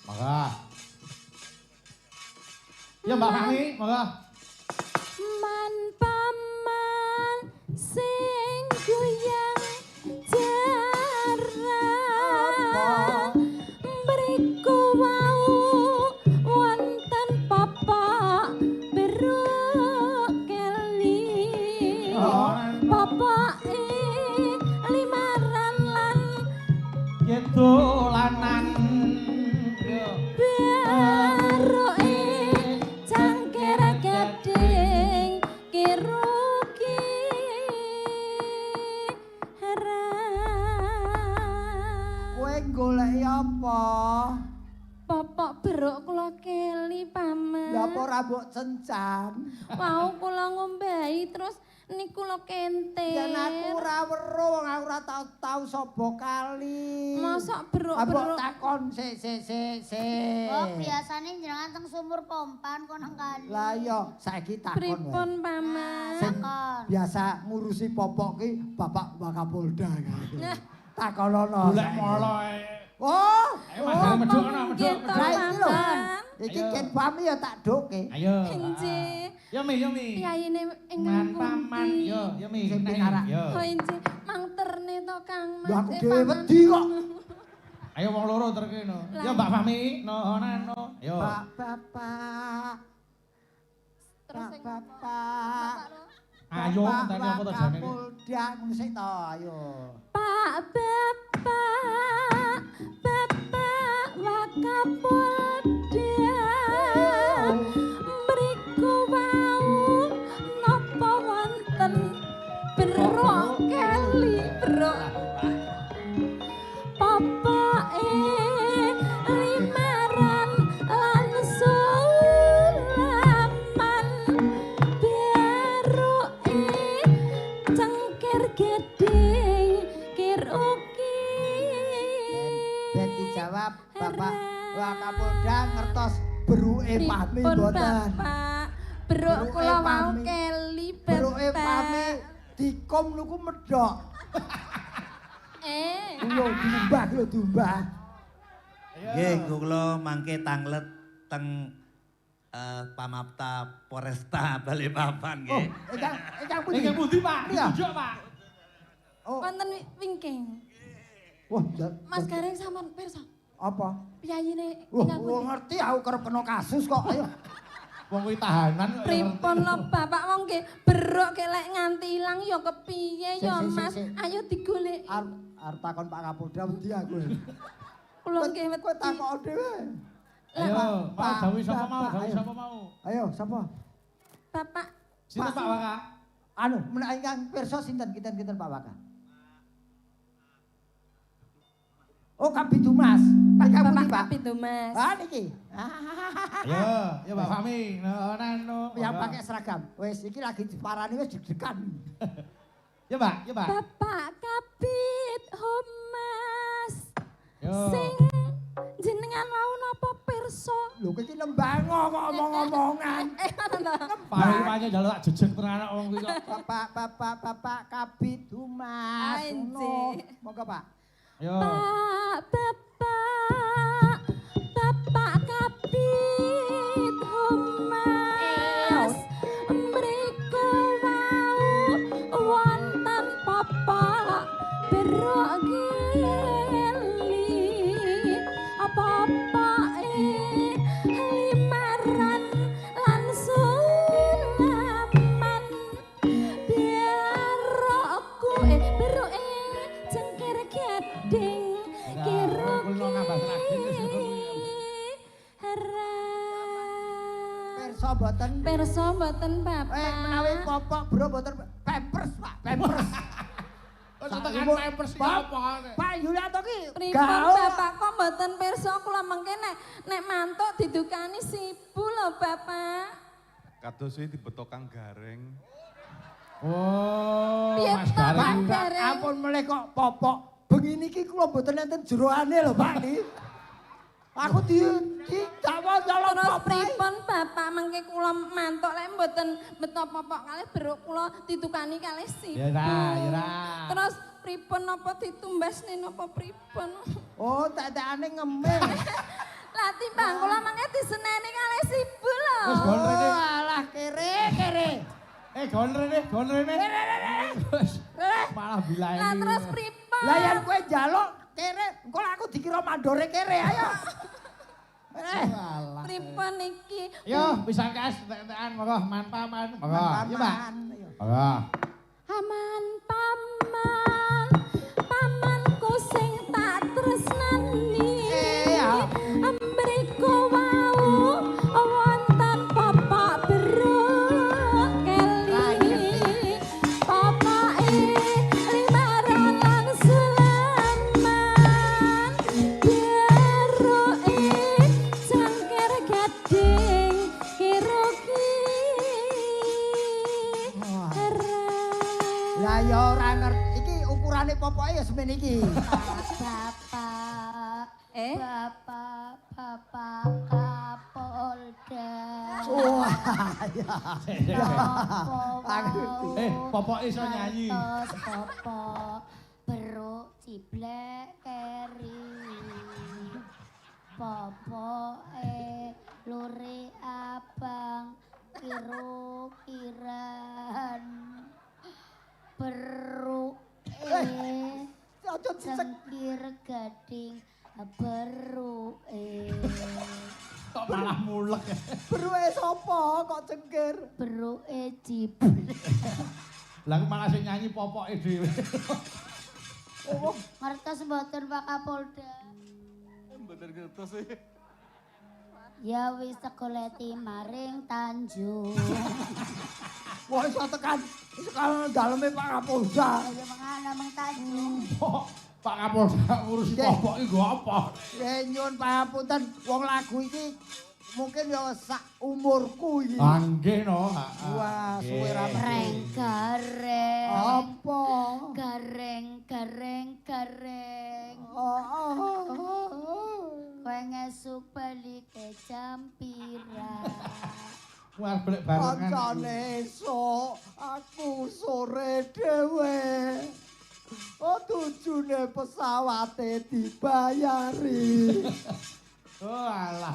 B: Monggo. Ya Mbak Fahmi, monggo.
E: Man paman sing goyang jarang mriku wau wonten Bapak Beruk Keli Bapak limaran lan
B: Yen dolanan. Yo.
E: Beruke cangkir gading kiruki
D: Kowe golek apa?
E: Bapak beruk kula keli paman.
D: Lah apa ora mbok cencan?
E: Mau kula ngombahi terus niku lho kente.
D: Yen aku ora weruh, wong aku ora tau sapa kali.
E: Mosok beruk
D: Mbok
E: beruk.
D: takon sik.
C: Oh, biasanya jenengan teng sumur pompan kono kali.
D: Lah iya, saiki takon wae.
E: Pripun paman?
D: Sing
C: Takon.
D: biasa ngurusi popok ki Bapak Wakapolda kan.
E: Nah.
D: Takonono.
B: Golek molo.
D: Oh,
B: Ayo Mas Gareng medhuk ono, medhuk.
E: Gitu,
D: Lah iki lho.
E: paman.
D: Iki
B: Ayo.
D: ken pami ya tak doke.
B: Ayo.
E: Injih.
B: Yo Mi, yo Mi.
E: Piyayine ing
B: Man
E: pundi?
B: paman, yo Mi.
D: Sing
B: Nah,
D: pinarak.
B: Yo.
E: Oh injih, mangterne to Kang Mas.
D: Lah aku
E: Eh,
D: dhewe
E: paman.
D: wedi kok.
B: Ayo wong loro terkene.
E: Lah.
B: Yo Mbak Fahmi, no. Yo.
D: Pak Bapak.
E: Terus
D: Pak
E: sing
D: Bapak.
B: Ayo ngenteni apa to jane.
D: Kapolda ngono sik to, ayo.
E: Pak Bapak, Bapak Wakapolda. Mriku wau napa wonten beruk kali beruk. Popoke limaran lan sulaman beruke cengkir gedhe kiruki.
D: Ben dijawab Bapak Wakapolda ngertos beruke pami
E: Pripun,
D: mboten.
E: Bapak? Beruk
D: Beruke
E: kula wau
D: pami.
E: keli
D: Beruke
E: Bapak.
D: pami dikom niku medhok. Lho diumbah lho diumbah.
F: Nggih, kula mangke tanglet teng Pamapta Poresta Balikpapan
D: Oh,
F: nggih.
D: ingkang pundi?
B: Ingkang pundi, Pak?
D: Iya.
B: Ditunjuk, Pak.
D: Oh,
E: Wonten wingking.
D: wah,
E: Mas Gareng sampun pirsa.
D: apa?
E: Piyayine
D: Wah,
E: ingkang pundi?
D: ngerti aku kerep kena kasus kok. Ayo.
B: Wong kuwi tahanan kok.
E: Pripun lho Bapak wong nggih beruk kelek nganti ilang ya kepiye ya
D: Sik, sik,
E: Mas?
D: sik.
E: Ayo digoleki.
D: Arep takon Pak Kapolda wedi aku.
E: Kula nggih wedi.
D: Kowe takon dhewe.
B: Ayo, mau
D: Pak,
B: dawuh sapa mau?
D: Bapak,
B: Dawuh
D: ayo.
B: sapa mau?
D: Ayo, sapa?
E: Bapak
B: Sinten Pak Waka?
D: Anu, menak ingkang pirsa sinten kinten Pak Waka? Oh, Kabid Humas. Pak
E: Bapak
D: Kapundi, Pak.
E: Kapit Mas.
D: Ah, niki.
B: Ayo, yo Mbak Fahmi. No.
D: Yang pakai seragam. Wes iki lagi diparani wis deg-degan.
B: Yo, Mbak, yo, Mbak.
E: Bapak Kapit Humas.
B: Yo.
E: Sing jenengan mau napa pirsa?
D: Lho, kowe iki lembango kok omong-omongan.
B: Paling njaluk tak jejeg tenan wong kuwi kok.
D: Bapak Kabid Humas.
E: Anjir.
D: Ngono. Monggo, Pak.
B: Yo.
E: Bapak Kapit Humas. Mriku wau
D: mboten?
E: Pirsa mboten Bapak.
D: Menawi popok bro mboten pampers Pak, pampers.
B: Tekan pampers iki apa?
D: Pak Yulianto ki
E: Pripun Bapak kok mboten pirsa kula mengke nek mantuk didukani sibu lho Bapak.
G: Kados iki dibetok Kang Gareng.
B: Oh,
E: Piye
B: Mas
E: to,
B: Gareng.
E: Pak Gareng?
D: Ampun meleh kok popok. Bengi niki kula mboten enten jeroane lho Pak niki. Aku di dawa nyolong
E: Terus
D: popok.
E: pripun Bapak mengke kula mantuk lek mboten beto popok kalih beruk kula ditukani kalih sibu.
B: Ya ra.
E: Terus pripun napa ditumbasne napa pripun?
D: Oh, tetekane ngemil.
E: Lah timbang kula mangke diseneni kalih sibu lho.
B: Wis gon rene.
D: Alah kere.
B: Gon rene. Wis, malah bilaeni.
E: Lah terus pripun?
D: Lah yen kowe njaluk kere, engko aku dikira mandore kere ayo.
B: Alah.
E: Pripun iki?
B: Yo, bisa kas entek-entekan monggo man-paman. Monggo. Yo, Pak. Monggo.
E: Aman paman, pamanku sing tak tresnani. Ambriko wau wonten popok beruk keli. Popoke limara lan sulaman. Beruke cangkir gading kiruki.
D: Lah ya ora ngerti iki ukurane popoke ya semene iki.
C: Bapak,
E: Eh?
C: Bapak Kapolda.
D: Wah, ya.
C: Aku
B: Popok iso nyanyi.
C: Popok beruk ciblek keri. Popoke luri abang kiru-kiran. Beruke
D: Aja dicek.
C: cengkir gading beruke.
B: Kok malah mulek.
D: Beruke sapa kok cengkir?
C: Beruke ciblek.
B: Lah aku malah sing nyanyi popoke dhewe.
C: Ngertos mboten Pak Kapolda?
G: Mboten ngertos sih.
C: Ya wis sekoleti maring Tanjung.
D: Wah iso tekan daleme Pak Kapolda.
C: Ya mengana meng Tanjung.
B: Pak Kapolda ngurusi popok iki nggo apa?
D: Nyuwun pangapunten wong lagu iki mungkin ya sak umurku iki.
B: Nggih no.
D: Wah, suwe ra
C: Gareng.
D: Apa?
C: Gareng. Kowe ngesuk balike jam pira?
B: Wah, blek barengan.
D: Kancane esuk aku sore dhewe. Oh tujune pesawate dibayari.
B: Oh alah.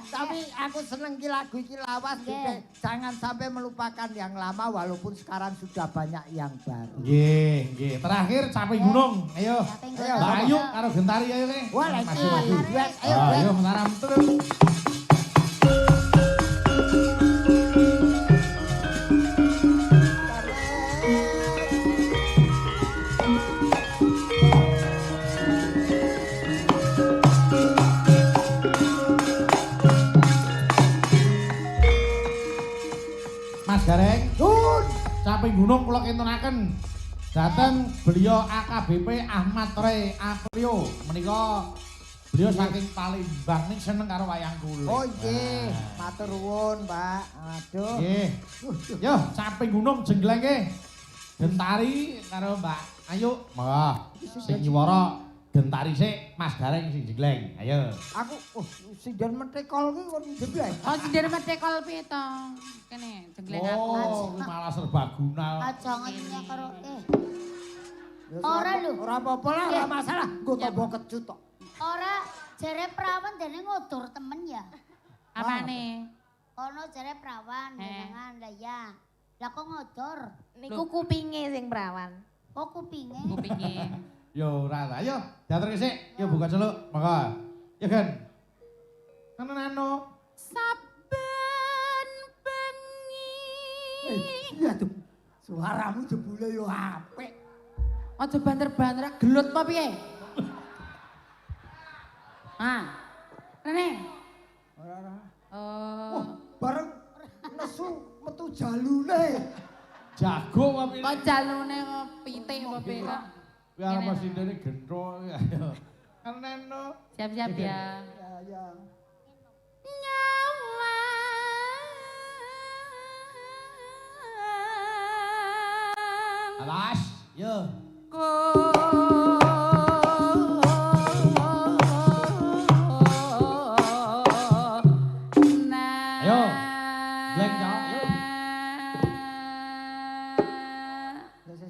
D: Tapi aku seneng ki lagu iki lawas Dek. Jangan sampai melupakan yang lama walaupun sekarang sudah banyak yang baru.
B: Nggih. Terakhir capek gunung. Ayo.
C: Ayo.
B: Mbak Ayu karo Gentari ayo ke.
D: Wah, lagi.
B: Maju.
D: Duet, ayo,
B: Ayo
D: duet.
B: mentaram terus. Mas Gareng, capek gunung kula kintunaken. Dateng beliau AKBP Ahmad Re Aprio. Menika beliau saking Palembang ning seneng karo wayang kulit.
D: Oh nggih, matur nuwun, Pak. Aduh.
B: Nggih. Yo, capek gunung jengleng nggih. Gentari karo Mbak Ayu. Monggo. Sing nyuwara Gentari sik, Mas Gareng sing jengleng. Ayo.
D: Aku sinden metekol ki kon jeblek.
E: Oh, sindir metekol piye to? Kene jengleng aku.
B: Oh, kuwi malah serbaguna.
C: Aja ngene karo Ora lho.
D: Ora apa-apa lah, ora masalah. Nggo tombo kecut tok.
C: Ora jere prawan dene ngodur temen ya.
E: Apane?
C: Ono jere prawan jenengan lah ya. Lah kok ngodur?
E: Niku kupinge sing prawan.
C: Kok kupinge?
E: Kupinge.
B: Yo ora ta. Ayo, diaturke sik. Yo buka celuk. Monggo. Ya Gan. Nano.
E: Saben bengi.
D: Iya tuh. Suaramu jebule yo apik.
E: Aja banter-banter gelut apa piye? Ah. Rene.
D: Ora.
E: Oh.
D: Bareng nesu metu jalune.
B: Jago apa
E: Kok jalune kok pitik apa perak?
B: Ya apa sindene gentro ya. Kan neno.
E: Siap-siap ya.
D: Ya.
E: Nyawa.
B: Awas, yo. Ayo, blank ya, yuk.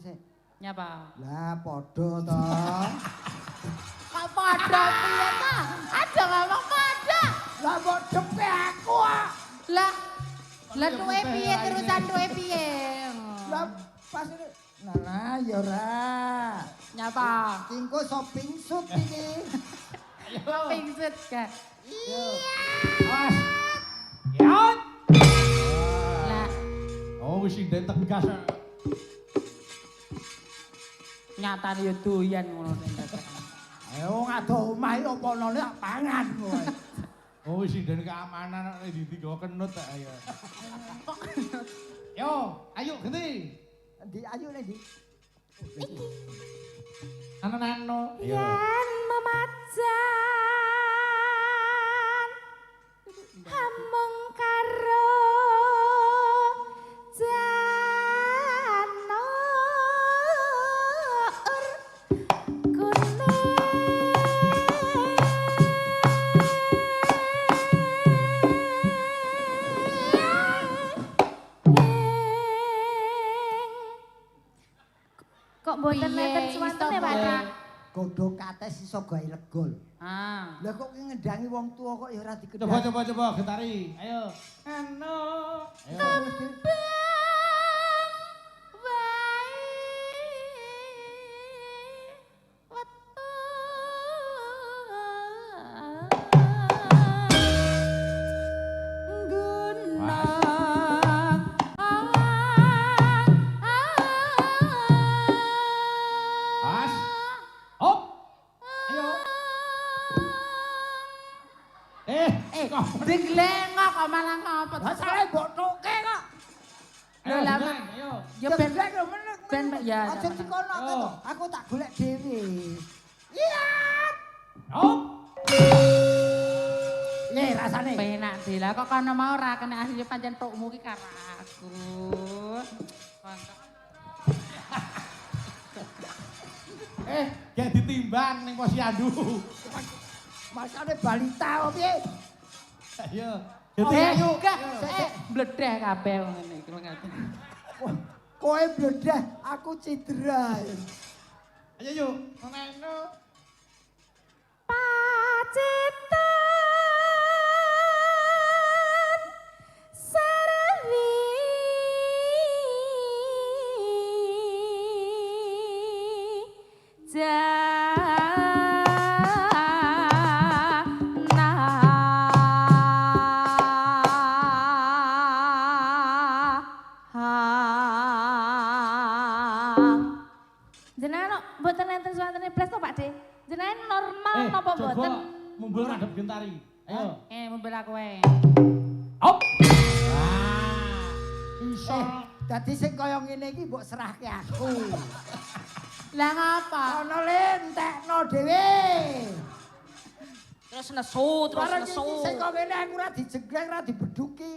D: Sik.
E: Nyapa?
D: Lah padha to.
E: Kok padha piye ta? Aja ngomong padha.
D: Lah mbok depe aku ah.
E: Lah tuwe piye terusan tuwe piye?
D: Lah pas ini. Nah, ya ora.
E: Nyapa?
D: Kingko shopping shoot iki.
E: Pingsut ka.
B: Awas. Yot.
E: Lah
B: Oh, wis sinden tegas.
E: nyatane ya doyan ngono nek.
D: Ayo ngado omah iki apa ono lek pangan kowe.
B: Oh, wis sinden keamanan nek ndi go kenut tak ayo. Yo, ayo ganti.
D: Ndi ayo nek ndi.
B: Nano.
E: Yen memacan hamung karo janur kuning.
C: Kok mboten nenten suwantene, Pak Dik?
D: Godhong kates iso gawe legol.
E: Ah.
D: Lah kok ngendangi wong tua kok ya ora dikedhak.
B: Coba gitari. Ayo. Nano. Ayo. Pas. Hop. Ayo. Kok.
E: Diglengok kok malah ngopo.
D: Asale mbok toke kok.
E: Lho lah
B: Ayo.
E: ya ben
D: Ben
E: ya.
D: aja dikono to. Aku tak golek dhewe. Iya.
B: Hop.
D: Le rasane.
E: Penak dhewe. Kok kono mau ora kena asli pancen tokmu ki karo aku.
B: Gak ditimbang ning posyandu.
D: Masane balita kok piye?
B: Ayo. Ganti ayo.
E: Bledeh kabeh wong ngene iki ngene.
D: Kowe bledah, aku cedera.
B: Ayo yuk. Nano.
E: Pacitan Sarawi
C: Jenengan mboten nenten suwantene blas to, Pak Dik? Jenengan normal napa
B: coba
C: mboten?
B: mumbul ngadep gentari. Ayo.
E: membela kowe.
B: Hop. Wah. Iso.
D: Dadi sing kaya ngene iki mbok serahke aku.
E: Lah ngapa?
D: Ono le entekno dhewe.
E: Terus nesu,
D: Barang iki sing kaya ngene aku ora dijegleng, ora dibeduki.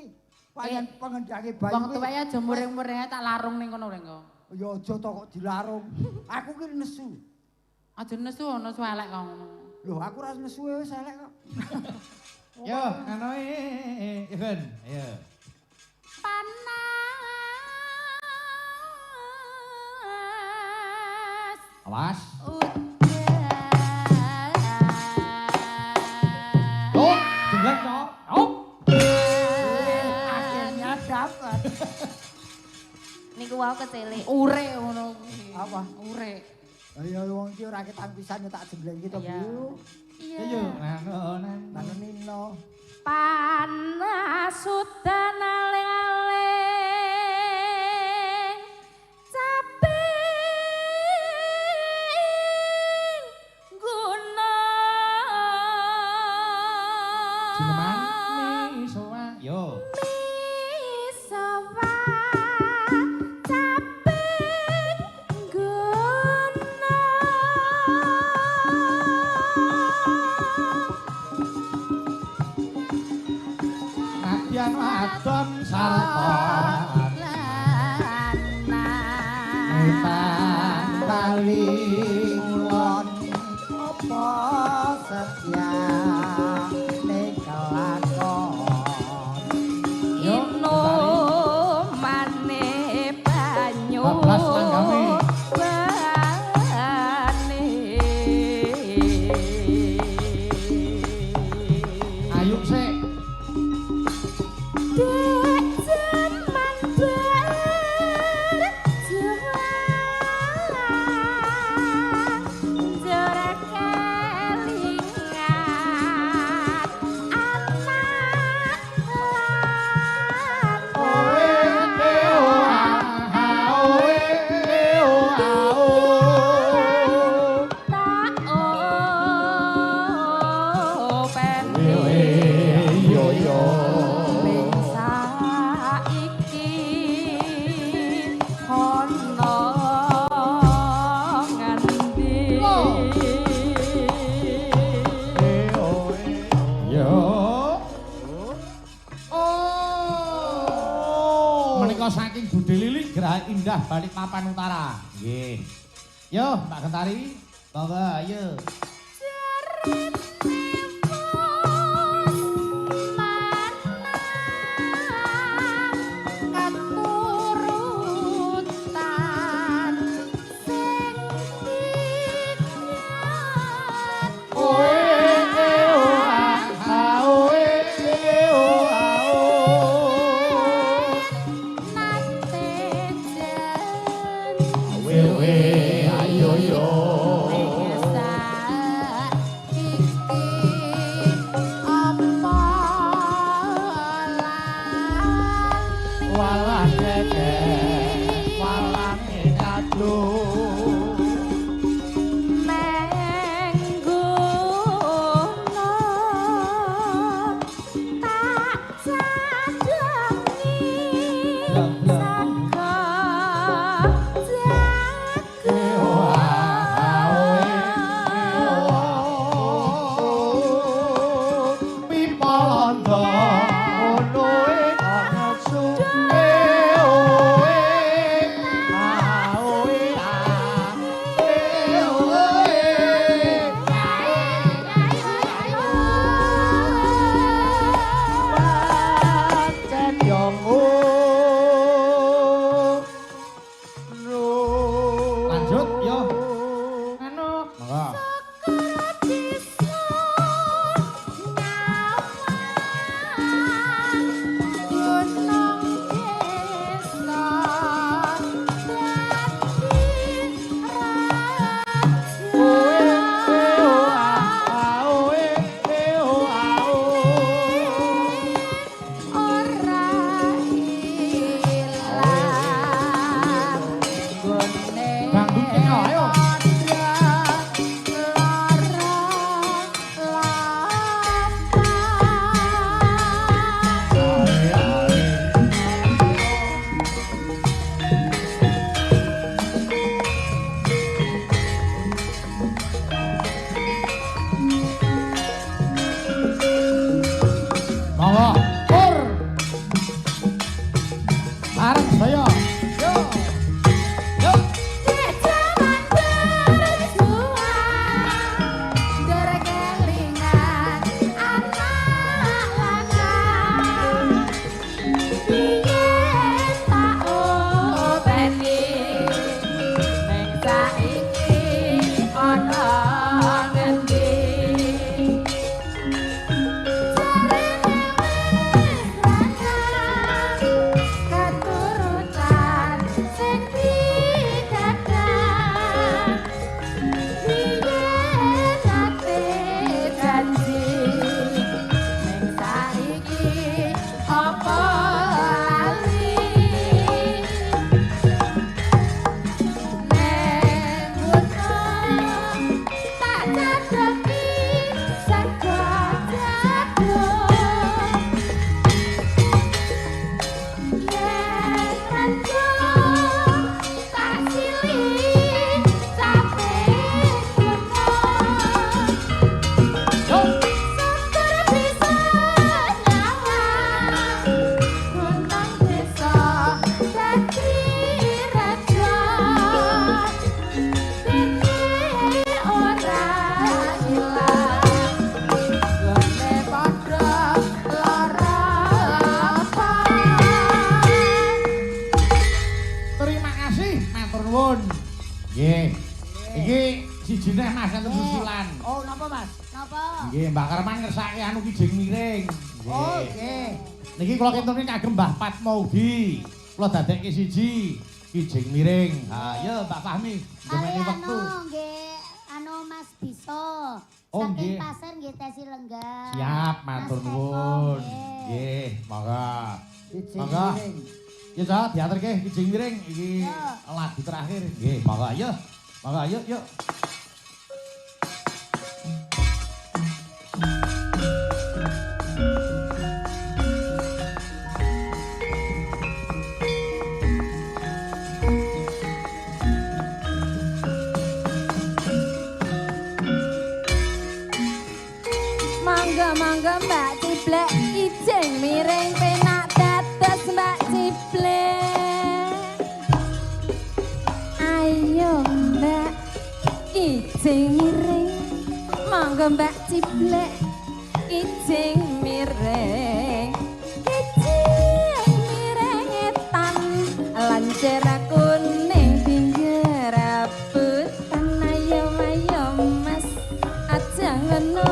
D: Payen pengendange bayi.
E: Wong tuwek aja muring-muring tak larung ning kono lho.
D: Ya aja to kok dilarung. Aku ki nesu.
E: Aja nesu ono elek kok ngono.
D: Loh, aku ora nesu wis elek kok.
B: Yo, nano Even. Ayo.
E: Panas.
B: Awas.
E: Udan.
B: Hop. Jenglek to. Hop.
D: Akhirnya dapat.
C: Niku wau kecilik.
E: Ure ngono kuwi.
D: Apa?
E: Ure.
D: Ayo wong iki ora ketang pisan ya tak jembleng iki to,
E: Iya.
D: Bu.
B: Ayo, nano.
D: Nang Nino.
E: Panas udan aling-aling caping gunung
B: Jineman misoa. Yo.
E: miso
D: kaliwon apa setia ning kelakon
E: Ino mane banyu
B: Bablas langgame.
E: bane.
B: Ayo sik.
E: Dek jaman berjuang jora kelingan anak
B: Menika saking Budhe Lili Gerah Indah Balikpapan Utara. Nggih. Yo, Mbak Gentari. Monggo, ayo. Walah deke, walah aduh. Lanjut, yo. Anu, monggo. Dangdutnya ayo. Monggo, pur. Bareng saya. Yo. Yo.
E: Dek jaman
B: nuwun. Nggih. Iki siji neh Mas enten susulan.
D: Oh, napa Mas?
C: Napa?
B: Nggih, Mbak Karman ngersake anu kijing miring.
D: Oh, nggih.
B: Niki kula kentune kagem Mbah Patmo ugi. Kula dadekke siji kijing miring. Ha, ya Mbak Fahmi,
C: Kali
B: demeni wektu.
C: nggih, Mas bisa.
B: Oh,
C: Saking
B: nggih.
C: pasar nggih tesi lenggah.
B: Siap, matur
C: Mas Eko,
B: nuwun.
C: nggih.
B: Nggih, monggo.
D: Kijing
B: Monggo.
D: miring.
B: Ya Cak, diaturke kijing miring iki
C: Ya.
B: lagu terakhir. Nggih, monggo ayo. Monggo ayo, yuk.
E: Mangga Mbak Ciblek kijing miring penak dados Mbak Ciblek. Ayo Mbak kijing miring. Mangga Mbak Ciblek kijing miring. Kijing miring etan lancer kuning pinggir rebutan. Ayo Mas aja ngono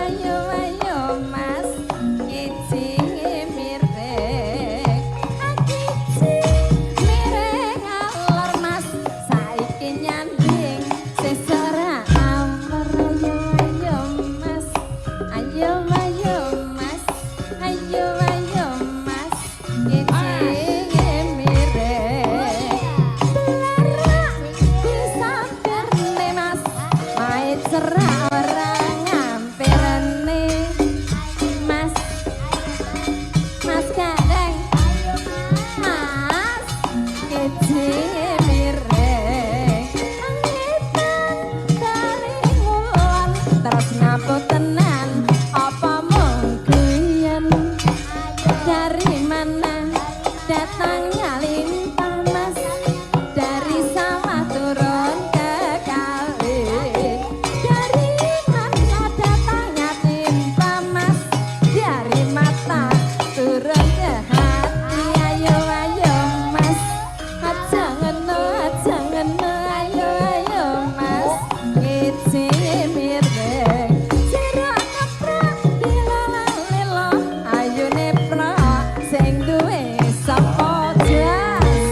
E: ayo Mas kijing miring. Kijing miring alor Mas saiki nyanding sesora amor. Ayo Mas ayo Mas kijing miring. Belarak disampirne Mas main cerak ora ngampirane Mas Gareng Mas kijing miring. Angitan dari ngulon terus ngaput tenan apa mung guyon. Dari mana datangnya lintah Mas, dari sawah turun ke kali. Dari mana datangnya timpa Mas, dari mata turun ke hati. Ayo Mas, aja ngono ayo Mas kijing miring. Sira ngeprok dilolo-lelo, ayo neprok sing duwe sapa jas.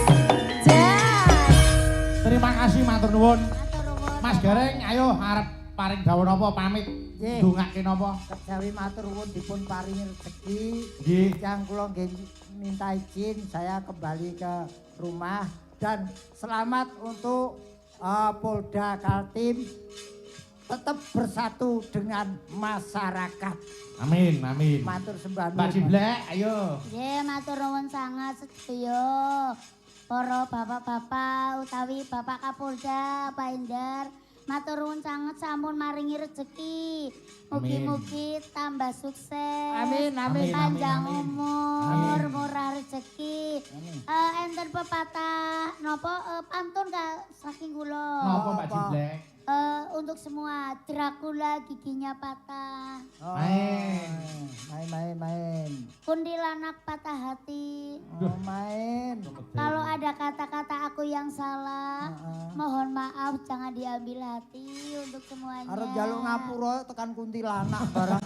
B: Terima kasih matur nuwun.
C: Matur nuwun.
B: Mas Gareng, ayo arep paring dawuh napa pamit?
D: Nggih.
B: Ndongake napa?
D: Kejawi matur nuwun dipun paringi rezeki.
B: Nggih.
D: Yang kula nggih minta izin saya kembali ke rumah dan selamat untuk Polda Kaltim tetap bersatu dengan masyarakat.
B: Amin, amin.
D: Matur sembah
B: Mbak
D: nuwun.
B: Ciblek, ayo.
C: Nggih, matur nuwun sangat sedaya. Para bapak-bapak utawi Bapak Kapolda, Pak Endar, matur nuwun sanget sampun maringi rezeki. Mugi-mugi tambah sukses.
D: Amin, amin.
C: Panjang
B: amin.
C: umur,
B: Amin.
C: murah rezeki. Enten pepatah napa pantun saking kula.
B: Napa Mbak Ciblek?
C: Untuk semua Dracula giginya patah.
D: Oh, main.
C: Kuntilanak patah hati.
D: Oh, main.
C: Kalau ada kata-kata aku yang salah, mohon maaf jangan diambil hati untuk semuanya.
D: Arep njaluk ngapura tekan kuntilanak barang.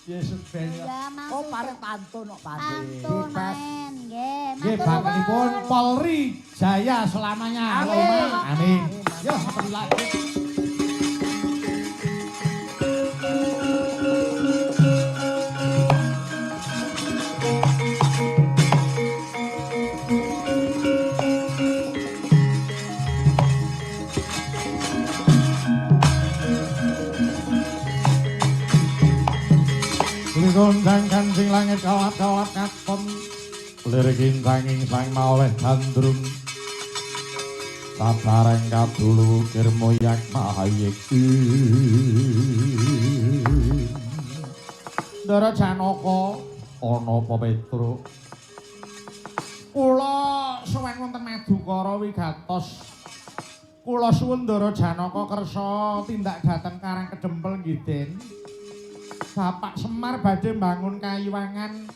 B: Yesus ben.
C: Ya,
D: Oh,
C: maksud
D: parek pantun kok
C: pantun
D: Bebas.
C: main, nggih.
B: Nggih,
C: Matur
B: bangkenipun
C: nuwun.
B: Polri Jaya selamanya.
D: Amin.
B: Allahumma amin.
D: Amin.
B: Yo, sampai lagi. Likunjang kancing langit kawat-kawat katon lirikin tanging sang maoleh gandrung sabareng kadulu kirmoyak mahayik Ndara Janaka ana apa Petruk kula suwen wonten Madukara wigatos kula suwun Ndara Janaka kersa tindak dhateng Karang Kedempel nggih Den Bapak Semar badhe mbangun kayiwangan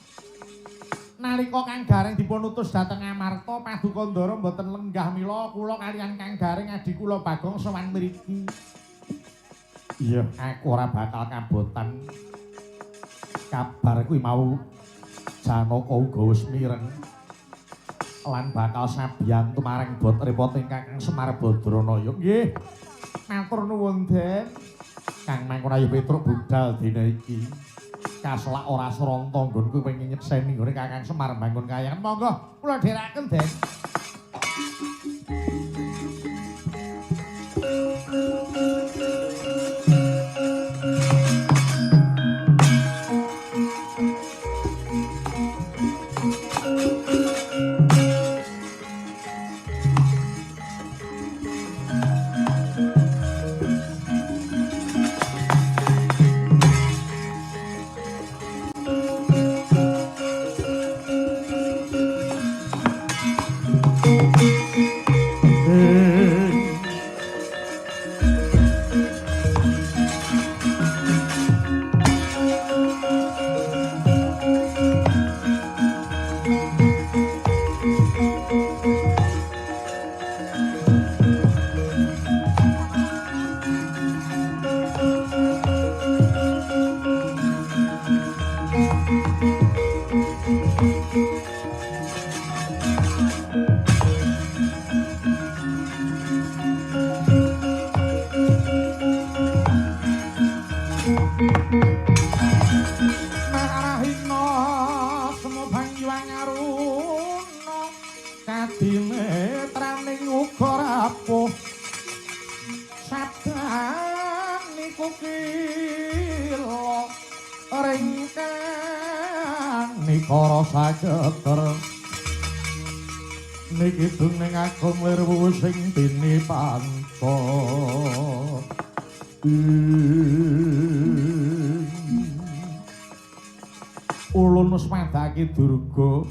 B: nalika Kang Gareng dipun utus dhateng Amarta Paduka Ndara mboten lenggah mila kula kaliyan Kang Gareng adi kula Bagong sowan mriki. Iya, aku ora bakal kabotan. Kabar kuwi mau Janaka uga wis mireng. Lan bakal sabiyantu maring bot repot ingkang Semar Badranaya. Nggih. Matur nuwun, Den. Kang Mangkonayu Petruk budal dina iki. Kaselak ora sranta nggonku pengin nyekseni nggone Kakang Semar bangun kayangan. Monggo kula dherekaken, Den. Niki duning agung lirwu sing tinipanto ulun swadake durga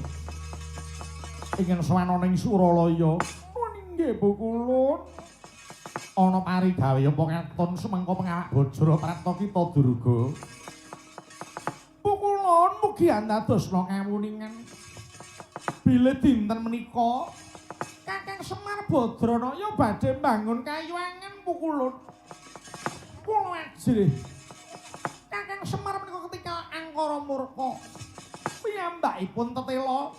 B: ingin swana ning Suralaya nggih Bu Kulun ana parigawe apa katon semengko pengawak bajra prapta kita durga Bu Kulun mugi andadosna kawuningan bilih dinten menika Kakang Semar Badranaya badhe mbangun kayuangan Bu Kulun. Kula ajrih Kakang Semar menika ketika angkara murka piyambakipun tetela